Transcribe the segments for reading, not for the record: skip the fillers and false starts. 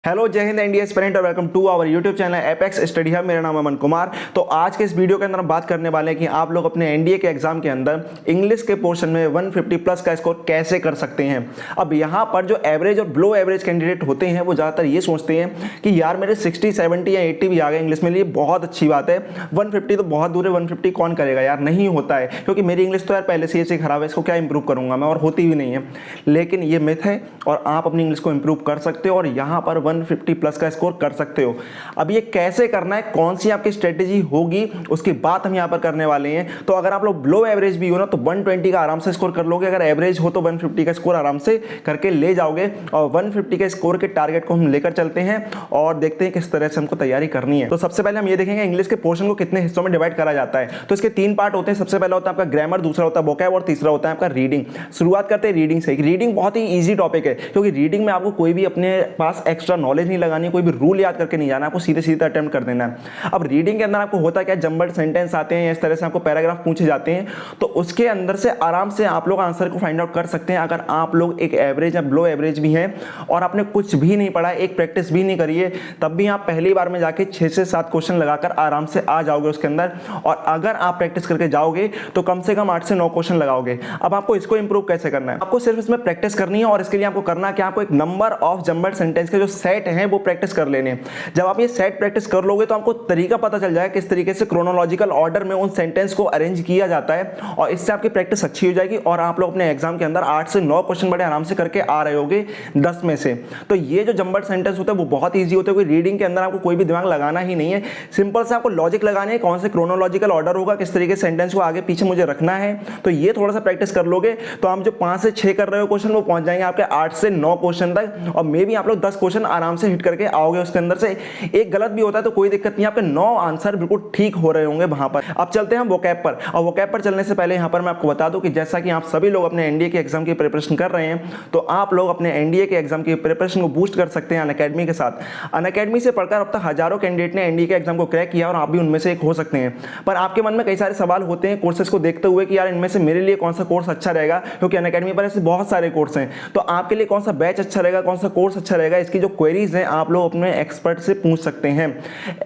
Hello, जय हिंद India aspirant और welcome to our YouTube channel Apex Study Hub. मेरा नाम है अमन कुमार। तो आज के इस वीडियो के अंदर हम बात करने वाले हैं कि आप लोग अपने एनडीए के एग्जाम के अंदर इंग्लिश के पोर्शन में 150 प्लस का स्कोर कैसे कर सकते हैं। अब यहाँ पर जो एवरेज और बिलो एवरेज कैंडिडेट होते हैं वो ज़्यादातर ये सोचते हैं कि यार मेरे 60, 70 या 80 भी आ गए इंग्लिश में, लिए बहुत अच्छी बात है, 150 तो बहुत दूर है, 150 कौन करेगा यार। नहीं होता है, क्योंकि मेरी इंग्लिश तो यार पहले से ऐसे खराब है, इसको क्या इंप्रूव करूँगा मैं, और होती भी नहीं है। लेकिन ये मिथ है और आप अपनी इंग्लिश को इंप्रूव कर सकते हो और यहाँ पर 150 प्लस का स्कोर कर सकते हो। अब ये कैसे करना है, कौन सी आपकी स्ट्रेटेजी होगी, उसकी बात हम यहां पर करने वाले हैं। तो अगर आप लोग लो एवरेज भी हो ना तो 120 का आराम से स्कोर कर लोगे, अगर एवरेज हो तो 150 का स्कोर आराम से करके ले जाओगे। और 150 के स्कोर के टारगेट को हम लेकर चलते हैं और देखते हैं किस तरह से हमको तैयारी करनी है। तो सबसे पहले हम ये देखेंगे इंग्लिश के पोर्शन को कितने हिस्सों में डिवाइड करा जाता है। तो इसके 3 पार्ट होते हैं। सबसे पहला होता है आपका ग्रामर, दूसरा होता है वोकैब और तीसरा होता है आपका रीडिंग। शुरुआत करते हैं रीडिंग से। रीडिंग बहुत ही ईजी टॉपिक है, क्योंकि रीडिंग में आपको कोई भी अपने पास एक्स्ट्रा नॉलेज नहीं लगानी, कोई भी रूल याद करके नहीं जाना, आपको सीधे सीधे अटेम्प्ट कर देना है। अब रीडिंग के अंदर आपको होता क्या, जंबल्ड सेंटेंस आते हैं, इस तरह से आपको पैराग्राफ पूछे जाते हैं, तो उसके अंदर से आराम से आप लोग आंसर को फाइंड आउट कर सकते हैं। अगर आप लोग एक एवरेज या बिलो एवरेज भी हैं और आपने कुछ भी नहीं पढ़ा, एक प्रैक्टिस भी नहीं करी है, तब भी आप पहली बार में जाके 6 से 7 क्वेश्चन लगाकर आराम से आ जाओगे उसके अंदर। और अगर आप प्रैक्टिस करके जाओगे तो कम से कम 8 से 9 क्वेश्चन लगाओगे। अब आपको इसको इंप्रूव कैसे करना है, आपको सिर्फ इसमें प्रैक्टिस करनी है। और इसके लिए आपको करना क्या, आपको एक नंबर ऑफ जंबल्ड सेंटेंस के जो सेट हैं वो प्रैक्टिस कर लेने। जब आप ये सेट प्रैक्टिस कर लोगे तो आपको तरीका पता चल जाएगा किस तरीके से क्रोनोलॉजिकल ऑर्डर में उन सेंटेंस को अरेंज किया जाता है, और इससे आपकी प्रैक्टिस अच्छी हो जाएगी और आप लोग अपने एग्जाम के अंदर 8 से 9 क्वेश्चन बड़े आराम से करके आ रहे होगे 10 में से। तो ये जो जंबल्ड सेंटेंस होते हैं वो बहुत ईजी होते हैं, कोई रीडिंग के अंदर आपको कोई भी दिमाग लगाना ही नहीं है। सिंपल से आपको लॉजिक लगाने है, कौन से क्रोनोलॉजिकल ऑर्डर होगा, किस तरीके से सेंटेंस को आगे पीछे मुझे रखना है। तो ये थोड़ा सा प्रैक्टिस कर लोगे तो आप जो 5 से 6 कर रहे हो क्वेश्चन, वो पहुंच जाएंगे आपके 8 से 9 क्वेश्चन तक, और मे भी आप लोग 10 क्वेश्चन आराम से हिट करके आओगे उसके अंदर से। एक गलत भी होता है तो कोई दिक्कत नहीं, आपके 9 आंसर बिल्कुल ठीक हो रहे होंगे वहां पर। अब चलते हैं वोकैब पर। और वोकैब पर चलने से पहले यहां पर मैं आपको बता दूं कि जैसा कि आप सभी लोग अपने एनडीए के एग्जाम की प्रिपरेशन कर रहे हैं, तो आप लोग अपने एनडीए के एग्जाम की प्रिपरेशन को बूस्ट कर सकते हैं अनअकैडमी के साथ। अनअकैडमी से पढ़कर अब तक हजारों कैंडिडेट ने एनडीए के एग्जाम को क्रैक किया और आप भी उनमें से एक हो सकते हैं। पर आपके मन में कई सारे सवाल होते हैं कोर्सेज को देखते हुए कि यार इनमें से मेरे लिए कौन सा कोर्स अच्छा रहेगा, क्योंकि अनअकैडमी पर ऐसे बहुत सारे कोर्स हैं। तो आपके लिए कौन सा बैच अच्छा रहेगा, कौन सा कोर्स अच्छा रहेगा, इसकी जो क्वेरीज हैं आप लोग अपने एक्सपर्ट से पूछ सकते हैं।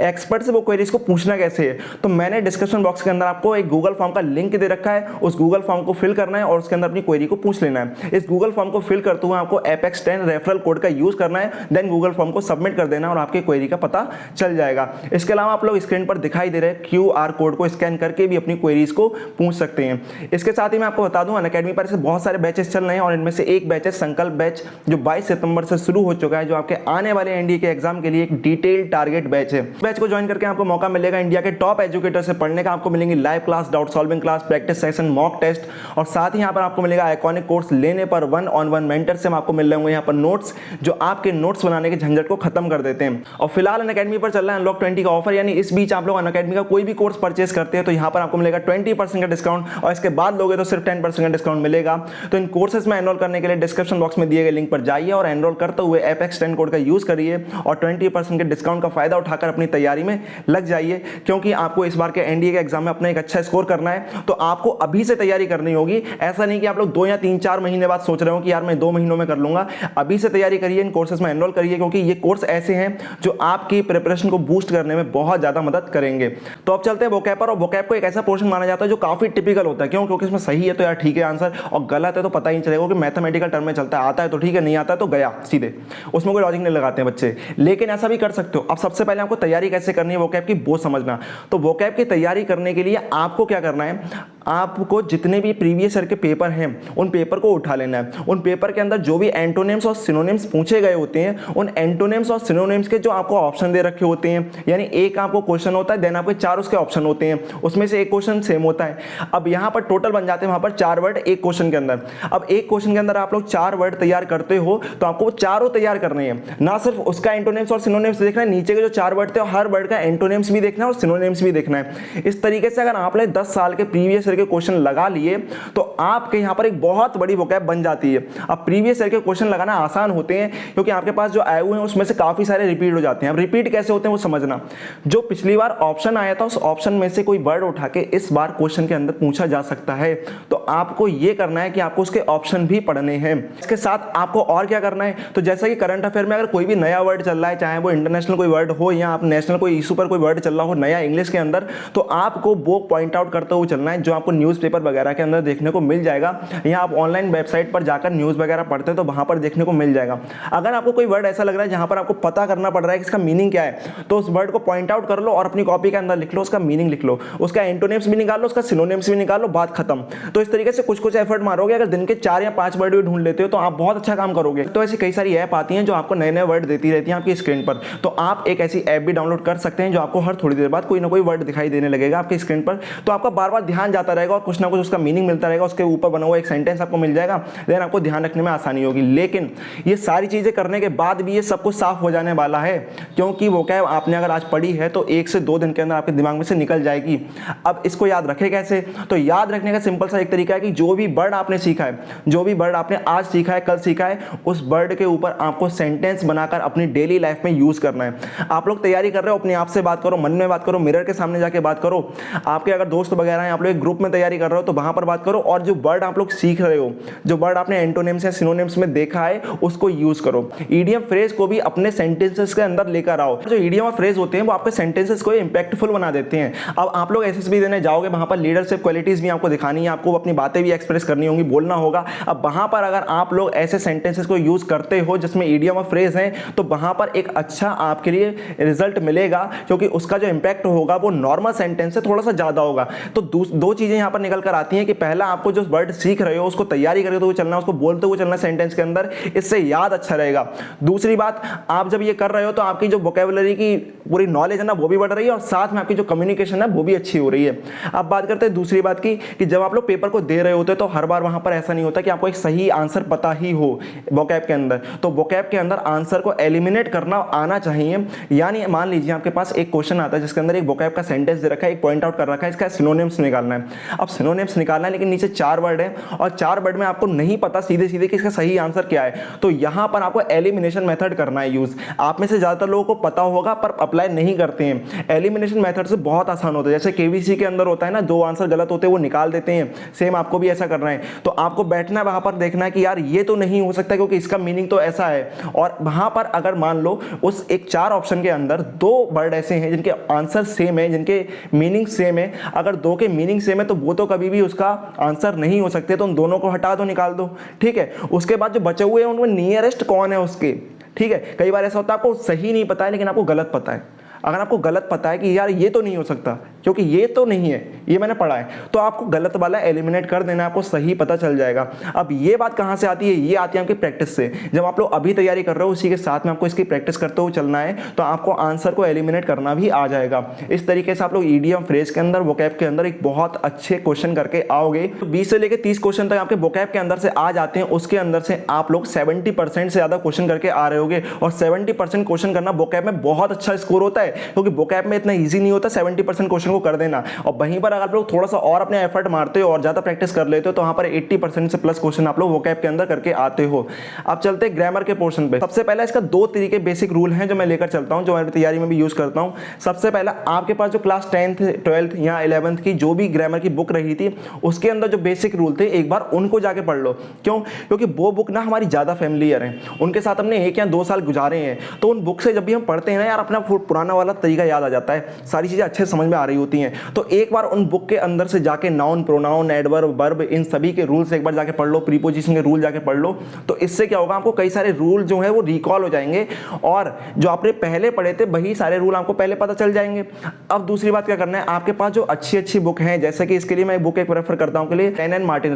एक्सपर्ट से वो क्वेरीज को पूछना कैसे है, तो मैंने डिस्क्रिप्शन बॉक्स के अंदर आपको एक गूगल फॉर्म का लिंक दे रखा है। उस गूगल फॉर्म को फिल करना है और उसके अंदर अपनी क्वेरी को पूछ लेना है। इस गूगल फॉर्म को फिल करते हुए आपको एपेक्स 10 रेफरल कोड का यूज करना है, देन गूगल फॉर्म को सबमिट कर देना और आपके क्वेरी का पता चल जाएगा। इसके अलावा आप लोग स्क्रीन पर दिखाई दे रहे QR कोड को स्कैन करके भी अपनी क्वेरीज को पूछ सकते हैं। इसके साथ ही मैं आपको बता दूं अनअकैडमी पर ऐसे बहुत सारे बैचेस चल रहे हैं, और इनमें से एक बैच है संकल्प बैच, जो 22 सितंबर से शुरू हो चुका है, जो आपके आने वाले एनडीए के एग्जाम के लिए एक डिटेल टारगेट बैच है। बैच को ज्वाइन करके आपको मौका मिलेगा इंडिया के टॉप एजुकेटर से पढ़ने का। आपको मिलेंगे live class, doubt solving class, practice session, mock test, और साथ ही यहाँ पर आपको मिलेगा आइकॉनिक कोर्स लेने पर 1-on-1 मेंटर से आपको मिल रहे होंगे यहाँ पर नोट्स, जो आपके नोट्स बनाने के झंझट को खत्म कर देते हैं। और फिलहाल अनअकैडमी पर चल रहा है अनलॉक 20 का ऑफर, यानी इस बीच आप लोग अनअकैडमी का कोई भी कोर्स परचेस करते हैं तो यहाँ पर आपको मिलेगा 20% का डिस्काउंट, और इसके बाद लोगे तो सिर्फ 10% का डिस्काउंट मिलेगा। तो इन कोर्सेज में एनरोल करने के लिए डिस्क्रिप्शन बॉक्स में दिए गए लिंक पर जाइए और एनरोल करते हुए एपेक्स 10 कोड का यूज करिए और 20% के डिस्काउंट का फायदा उठाकर अपनी तैयारी में लग जाइए, क्योंकि आपको इस बार के एनडीए के एग्जाम में अपना एक अच्छा स्कोर करना है। तो आपको अभी से तैयारी करनी होगी। ऐसा नहीं कि आप लोग 2 या 3-4 महीने बाद सोच रहे हो कि यार मैं 2 महीनों में कर लूंगा। अभी से तैयारी करिए, इन कोर्सेज में एनरोल करिए, क्योंकि ये कोर्स ऐसे हैं जो आपकी प्रिपरेशन को बूस्ट करने में बहुत ज्यादा मदद करेंगे। तो अब चलते हैं वोकैब पर। और वोकैब को एक ऐसा पोर्शन माना जाता है जो काफी टिपिकल होता है। क्यों? क्योंकि इसमें सही है तो यार ठीक है आंसर, और गलत है तो पता ही नहीं चलेगा, क्योंकि मैथमेटिकल टर्म में चलता है। आता है तो ठीक है, नहीं आता है तो गया सीधे, उसमें कोई लॉजिक नहीं लगाते हैं बच्चे। लेकिन ऐसा भी कर सकते हो। अब सबसे पहले आपको तैयारी कैसे करनी है वोकैब की वो समझना। तो वोकैब की तैयारी करने के लिए आपको क्या करना है, आपको जितने भी प्रीवियस ईयर के पेपर हैं उन पेपर को उठा लेना है। उन पेपर के अंदर जो भी एंटोनिम्स और सिनोनिम्स पूछे गए होते हैं, उन एंटोनिम्स और सिनोनिम्स के जो आपको ऑप्शन दे रखे होते हैं, यानी एक आपको क्वेश्चन होता है, देन आपके 4 उसके ऑप्शन होते हैं, उसमें से एक क्वेश्चन सेम होता है। अब यहाँ पर टोटल बन जाते हैं वहां पर 4 वर्ड एक क्वेश्चन के अंदर। अब एक क्वेश्चन के अंदर आप लोग 4 वर्ड तैयार करते हो तो आपको वो चारों तैयार करने हैं, ना सिर्फ उसका एंटोनिम्स और सिनोनिम्स देखना है, नीचे के जो 4 वर्ड थे हर वर्ड का एंटोनिम्स भी देखना है और सिनोनिम्स भी देखना है। इस तरीके से अगर आपने 10 साल के प्रीवियस ईयर के क्वेश्चन लगा लिए तो आपके यहाँ पर एक बहुत बड़ी वोकैब बन जाती है। अब प्रीवियस ईयर के क्वेश्चन लगाना आसान होते हैं क्योंकि आपके पास जो आए हुए हैं उसमें से काफी सारे रिपीट हो जाते हैं। अब रिपीट कैसे होते हैं वो समझना, जो पिछली बार ऑप्शन आया था उस ऑप्शन में से कोई वर्ड उठा के इस बार क्वेश्चन के अंदर पूछा जा सकता है, तो आपको ये करना है कि आपको उसके ऑप्शन भी पढ़ने हैं। इसके साथ आपको और क्या करना है, तो जैसा कि करंट अफेयर में अगर कोई भी नया वर्ड चल रहा है, चाहे वो इंटरनेशनल कोई वर्ड हो या आप नेशनल कोई इशू पर कोई वर्ड चल रहा हो नया इंग्लिश के अंदर, तो आपको वो पॉइंट आउट करते हुए चलना है जो आपको न्यूज़पेपर वगैरह के अंदर देखने को मिल जाएगा, या आप ऑनलाइन वेबसाइट पर जाकर न्यूज़ वगैरह पढ़ते हैं तो वहां पर देखने को मिल जाएगा। अगर आपको कोई वर्ड ऐसा लग रहा है जहां पर आपको पता करना पड़ रहा है कि इसका मीनिंग क्या है, तो उस वर्ड को पॉइंट आउट कर लो और अपनी कॉपी के अंदर लिख लो, उसका मीनिंग लिख लो, उसका एंटोनिम्स भी निकाल लो, उसका सिनोनिम्स भी निकाल लो, बात खत्म। तो इस तरीके से कुछ कुछ एफर्ट मारोगे, अगर दिन के 4 या 5 वर्ड भी ढूंढ लेते हो तो आप बहुत अच्छा काम करोगे। तो ऐसी कई सारी ऐप आती हैं जो आपको नए नए वर्ड देती रहती हैं आपकी स्क्रीन पर, तो आप एक ऐसी ऐप भी डाउनलोड कर सकते हैं जो आपको हर थोड़ी देर बाद कोई ना कोई वर्ड दिखाई देने लगेगा आपकी स्क्रीन पर, तो आपका बार बार ध्यान जाता रहेगा और कुछ ना कुछ उसका मीनिंग मिलता रहेगा, उसके ऊपर बना हुआ एक सेंटेंस आपको मिल जाएगा, देन आपको ध्यान रखने में आसानी होगी। लेकिन ये सारी चीजें करने के बाद भी ये सब कुछ साफ हो जाने वाला है, क्योंकि वो क्या आपने अगर आज पढ़ी है तो 1 से 2 दिन के अंदर आपके दिमाग में से निकल जाएगी। अब इसको याद रखें कैसे, तो याद रखने का सिंपल सा एक तरीका है कि जो भी वर्ड आपने सीखा है, जो भी वर्ड आपने आज सीखा है, कल सीखा है, उस वर्ड के ऊपर आपको सेंटेंस बनाकर अपनी डेली लाइफ में यूज करना है। आप लोग तैयारी कर रहे हो, अपने आप से बात करो, मन में बात करो, मिरर के सामने जाके बात करो, आपके अगर दोस्त वगैरह हैं, आप लोग एक ग्रुप में तैयारी कर रहे हो तो वहां पर बात करो, और जो वर्ड आप लोग सीख रहे हो, जो वर्ड आपने एंटोनिम्स या सिनोनिम्स में देखा है उसको यूज करो। ईडियम फ्रेज को भी अपने सेंटेंसेस के अंदर लेकर आओ। जो ईडियम और फ्रेज होते हैं वो आपके सेंटेंसेस को इंपैक्टफुल बना देते हैं। अब आप लोग एसएसबी देने जाओगे, वहां पर लीडरशिप क्वालिटीज भी आपको दिखानी है, आपको अपनी बातें भी एक्सप्रेस करनी होंगी, बोलना होगा। अब वहां पर अगर आप लोग ऐसे सेंटेंसेस को यूज करते हो जिसमें ईडियम और फ्रेज हैं, तो वहां पर एक अच्छा आपके लिए रिजल्ट मिलेगा, क्योंकि उसका जो इंपैक्ट होगा वो नॉर्मल सेंटेंस से थोड़ा सा ज्यादा होगा। तो दो चीजें यहां पर निकल कर आती हैं कि पहला आपको जो वर्ड सीख रहे हो उसको तैयारी करते हुए चलना, उसको बोलते हुए चलना सेंटेंस के अंदर, इससे याद अच्छा रहेगा। दूसरी बात, आप जब ये कर रहे हो तो आपकी जो वोकैबुलरी की पूरी नॉलेज है ना वो भी बढ़ रही है, और साथ में आपकी जो कम्युनिकेशन है वो भी अच्छी हो रही है। अब बात करते हैं दूसरी बात की, कि जब आप लोग पेपर को दे रहे होते हैं तो हर बार वहां पर ऐसा नहीं होता कि आपको एक सही आंसर पता ही हो वोकैब के अंदर, तो वोकैब के अंदर आंसर को एलिमिनेट करना आना चाहिए। यानी मान लीजिए आपके पास एक क्वेश्चन आता है जिसके अंदर एक वोकैब का सेंटेंस दे रखा है, एक पॉइंट आउट कर रखा है, इसका सिनोनिम्स निकालना है। अब सिनोनिम्स निकालना है लेकिन नीचे 4 वर्ड है और 4 वर्ड में आपको नहीं पता सीधे सीधे कि इसका सही आंसर क्या है, तो यहां पर आपको एलिमिनेशन मेथड करना है यूज। आप में से ज्यादातर लोगों को पता होगा पर अप्लाई नहीं करते हैं। एलिमिनेशन मेथड से बहुत आसान होता है, जैसे केवीसी के अंदर होता है ना, 2 आंसर गलत होते हैं वो निकाल देते हैं, सेम आपको भी ऐसा करना है। तो आपको बैठना है वहां पर, देखना है कि यार ये तो नहीं हो सकता क्योंकि इसका मीनिंग तो ऐसा है, और वहां पर अगर मान लो उस एक 4 ऑप्शन के अंदर 2 वर्ड ऐसे हैं जिनके आंसर सेम है, जिनके मीनिंग सेम है, अगर 2 के मीनिंग सेम है तो वो तो कभी भी उसका आंसर नहीं हो सकते, तो उन दोनों को हटा दो, निकाल दो, ठीक है। उसके बाद जो बचे हुए हैं उनमें नियरेस्ट कौन है उसके, ठीक है। कई बार ऐसा होता है आपको सही नहीं पता है लेकिन आपको गलत पता है। अगर आपको गलत पता है कि यार ये तो नहीं हो सकता क्योंकि ये तो नहीं है, ये मैंने पढ़ा है, तो आपको गलत वाला एलिमिनेट कर देना, आपको सही पता चल जाएगा। अब ये बात कहाँ से आती है, ये आती है आपकी प्रैक्टिस से। जब आप लोग अभी तैयारी कर रहे हो उसी के साथ में आपको इसकी प्रैक्टिस करते हुए चलना है, तो आपको आंसर को एलिमिनेट करना भी आ जाएगा। इस तरीके से आप लोग ईडीएम फ्रेज के अंदर, वोकैब के अंदर एक बहुत अच्छे क्वेश्चन करके आओगे। 20 से लेकर 30 क्वेश्चन तक आपके वोकैब के अंदर से आ जाते हैं, उसके अंदर से आप लोग 70% से ज्यादा क्वेश्चन करके आ रहे होगे, और 70% क्वेश्चन करना वोकैब में बहुत अच्छा स्कोर होता है, क्योंकि वोकैब में इतना इजी नहीं होता 70% क्वेश्चन को कर देना। और वहीं पर अगर आप लोग थोड़ा सा और अपने एफर्ट मारते हो और ज्यादा प्रैक्टिस कर लेते हो तो वहां पर 80% से प्लस क्वेश्चन आप लोग वोकैब के अंदर करके आते हो। अब चलते हैं ग्रामर के पोर्शन पे। सबसे पहले इसका 2 तरीके बेसिक रूल हैं जो मैं लेकर चलता हूं, जो मैं तैयारी में भी यूज करता हूं। सबसे पहला, आपके पास जो क्लास 10th 12th या 11th की जो भी ग्रामर की बुक रही थी उसके अंदर जो बेसिक रूल थे एक बार उनको जाके पढ़ लो। क्यों? क्योंकि वो बुक ना हमारी ज्यादा फैमिलियर है, उनके साथ हमने 1 या 2 साल गुजारे हैं, तो उन बुक से जब भी हम पढ़ते हैं ना यार, अपना पुराना वाला तरीका याद आ जाता है, सारी चीजें अच्छे समझ में आ रही होती हैं। तो एक बार उन बुक के अंदर से जाके नाउन, प्रोनाउन, एडवर्ब, वर्ब, इन सभी के रूल्स एक बार जाके पढ़ लो, प्रीपोजिशन के रूल जाके पढ़ लो, तो इससे क्या होगा, आपको कई सारे रूल जो है वो रिकॉल हो जाएंगे, और जो आपने पहले पढ़े थे वही सारे रूल आपको पहले पता चल जाएंगे। अब दूसरी बात क्या करना है, आपके पास जो अच्छी अच्छी बुक है, जैसे कि इसके लिए मैं बुक एक प्रेफर करता हूं के लिए रेन एंड मार्टिन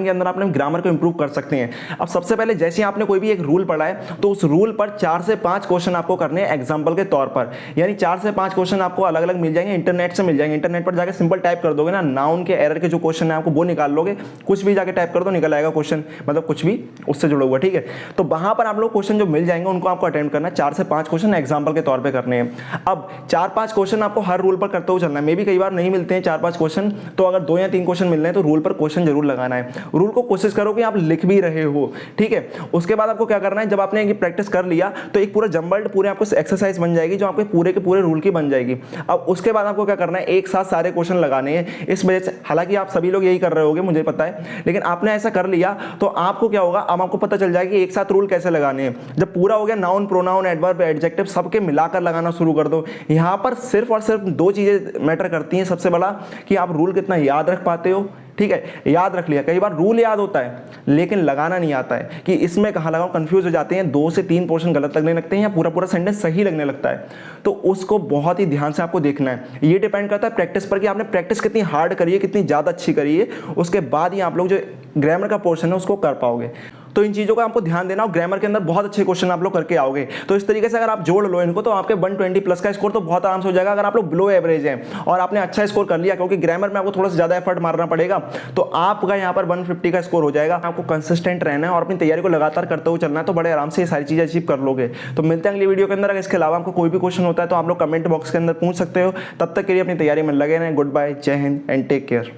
के अंदर आपने ग्रामर को इंप्रूव कर सकते हैं। अब सबसे पहले जैसे आपने कोई भी एक रूल पढ़ा है तो उस रूल पर 4 से 5 क्वेश्चन आपको करने हैं एग्जाम्पल के तौर पर, यानी 4 से 5 क्वेश्चन आपको अलग अलग मिल जाएंगे, इंटरनेट से मिल जाएंगे। इंटरनेट पर जाके सिंपल टाइप कर दोगे ना, नाउन के एरर के जो क्वेश्चन है आपको वो निकाल लोगे, कुछ भी जाके टाइप कर दो निकल आएगा क्वेश्चन, मतलब कुछ भी उससे जुड़ा हुआ, ठीक है। तो वहां पर आप लोग क्वेश्चन जो मिल जाएंगे उनको आपको अटेम्प्ट करना है, 4 से 5 क्वेश्चन एग्जाम्पल के तौर पर करने हैं। अब 4-5 क्वेश्चन आपको हर रूल पर करते हुए चलना है। मे भी कई बार नहीं मिलते हैं 4-5 क्वेश्चन, तो अगर 2 या 3 क्वेश्चन मिल रहे हैं तो रूल पर क्वेश्चन जरूर लगाना है। रूल को कोशिश करो कि आप लिख भी रहे हो, ठीक है। उसके बाद आपको क्या करना है, जब आपने ये प्रैक्टिस कर लिया तो एक पूरा जंबल्ड पूरे आपको एक्सरसाइज बन जाएगी जो आपके पूरे के पूरे रूल की बन जाएगी। अब उसके बाद आपको क्या करना है, एक साथ सारे क्वेश्चन लगाने हैं। इस वजह से हालांकि आप सभी लोग यही कर रहे होगे मुझे पता है, लेकिन आपने ऐसा कर लिया तो आपको क्या होगा, अब आपको पता चल जाएगा कि एक साथ रूल कैसे लगाने हैं। जब पूरा हो गया, नाउन, प्रोनाउन, एडवर्ब, एडजेक्टिव सबके मिलाकर लगाना शुरू कर दो। यहां पर सिर्फ और सिर्फ 2 चीजें मैटर करती हैं। सबसे बड़ा कि आप रूल कितना याद रख पाते हो, ठीक है। याद रख लिया, कई बार रूल याद होता है लेकिन लगाना नहीं आता है कि इसमें कहाँ लगाऊं, कंफ्यूज हो जाते हैं, 2 से 3 पोर्शन गलत लगने लगते हैं या पूरा पूरा सेंटेंस सही लगने लगता है। तो उसको बहुत ही ध्यान से आपको देखना है। ये डिपेंड करता है प्रैक्टिस पर कि आपने प्रैक्टिस कितनी हार्ड करी है, कितनी ज़्यादा अच्छी करी है, उसके बाद ही आप लोग जो ग्रामर का पोर्शन है उसको कर पाओगे। तो इन चीज़ों का आपको ध्यान देना और ग्रामर के अंदर बहुत अच्छे क्वेश्चन आप लोग करके आओगे। तो इस तरीके से अगर आप जोड़ लो इनको तो आपके 120 प्लस का स्कोर तो बहुत आराम से हो जाएगा। अगर आप लोग बिलो एवरेज हैं और आपने अच्छा स्कोर कर लिया, क्योंकि ग्रामर में आपको थोड़ा सा ज़्यादा एफर्ट मारना पड़ेगा, तो आपका यहाँ पर 150 का स्कोर हो जाएगा। आपको कंसिस्टेंट रहना है और अपनी तैयारी को लगातार करते हुए चलना है, तो बड़े आराम से ये सारी चीज़ें अचीव कर लोगे। तो मिलते हैं अगली वीडियो के अंदर। अगर इसके अलावा आपको कोई भी क्वेश्चन होता है तो आप लोग कमेंट बॉक्स के अंदर पूछ सकते हो। तब तक के लिए अपनी तैयारी में लगे रहें। गुड बाय, जय हिंद एंड टेक केयर।